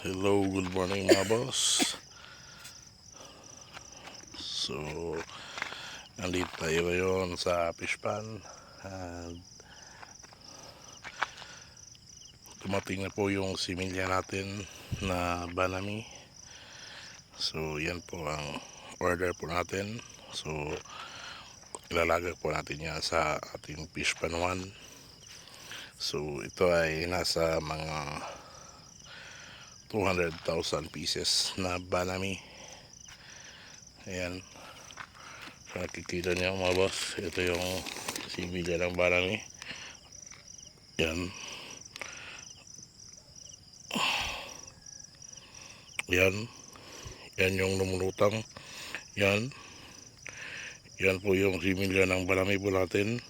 Hello, good morning mga boss. So, nandito tayo ngayon sa fish pan. And dumating na po yung similya natin na banami. So, yan po ang order po natin. So, ilalagay po natin yan sa ating fish pan 1. So, ito ay nasa mga 200,000 pieces na banami. Ayan. So, nakikita niyo mga boss, ito yung similya ng banami. Yan. Yan. Yan yung lumulutang. Yan. Yan po yung similya ng banami po natin.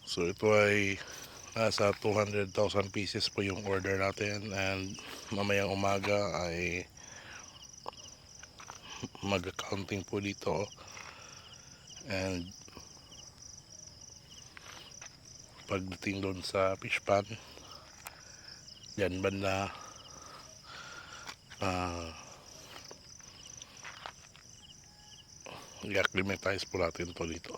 So ito ay nasa 200,000 pieces po yung order natin, and mamayang umaga ay mag-accounting po dito, and pagdating doon sa fish pan yan banda i-acclimatize po natin po dito.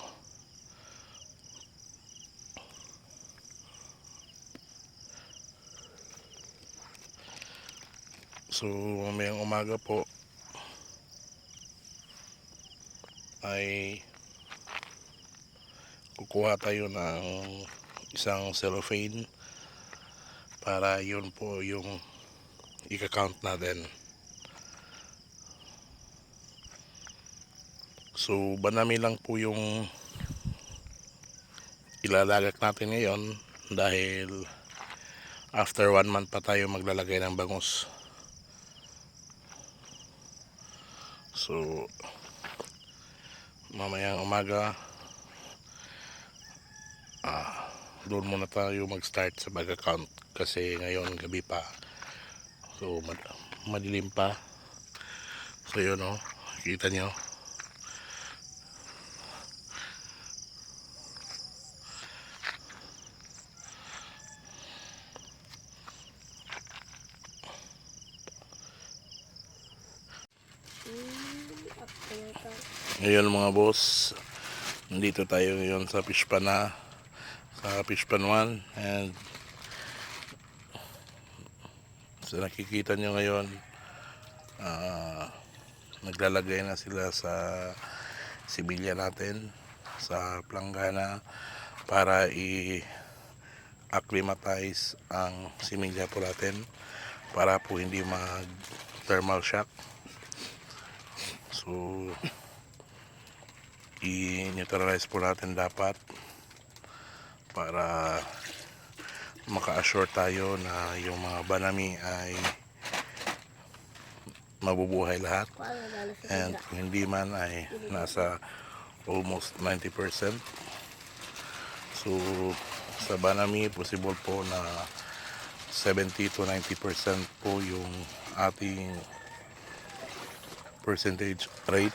So mamayang umaga po ay kukuha tayo ng isang cellophane para yun po yung ika-count natin. So banami lang po yung ilalagak natin ngayon, dahil after 1 month pa tayo maglalagay ng bangus. So mamayang umaga doon muna tayo mag-start sa pag-account, kasi ngayon gabi pa, so madilim pa. So yun o, kita nyo. Ngayon mga boss, nandito tayo ngayon sa fish pan na, sa fish pan 1, and so nakikita nyo ngayon, naglalagay na sila sa sibilya natin sa planggana para i-acclimatize ang similya po natin, para po hindi mag thermal shock. So i-neutralize po natin dapat para maka-assure tayo na yung mga banami ay mabubuhay lahat, and kung hindi man ay nasa almost 90%. So sa banami possible po na 70 to 90% po yung ating percentage rate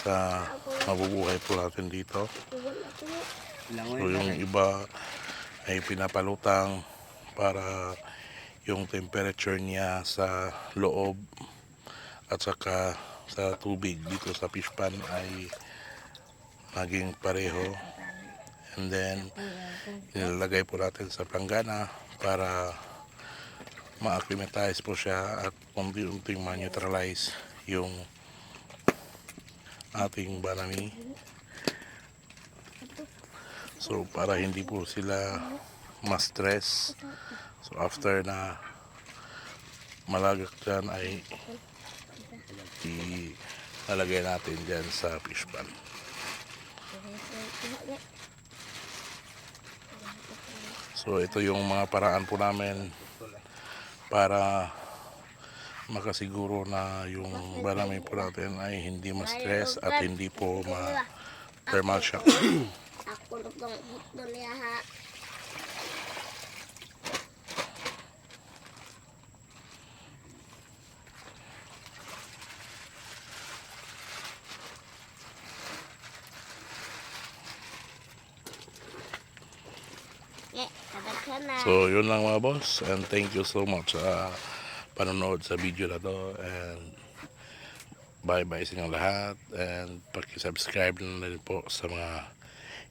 sa mabubuhay po natin dito. So yung iba ay pinapalutang para yung temperature niya sa loob at saka sa tubig dito sa fish pan ay maging pareho, and then nilalagay po natin sa planggana para ma-acclimatize po siya at unti-unting ma-neutralize yung ating banami. So para hindi po sila ma-stress, so after na malagak dyan ay ilalagay natin dyan sa fish pan. So ito yung mga paraan po namin para makasiguro na yung banami po natin ay hindi ma-stress at hindi po ma-thermal shock. Kadaghan na. So, yun lang mga boss. And thank you so much sa panonood sa video na to. And bye-bye sa inyong lahat. And paki-subscribe na rin po sa mga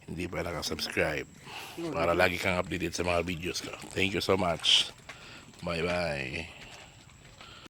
hindi pa nakasubscribe para lagi kang updated sa mga videos ko. Thank you so much. Bye-bye.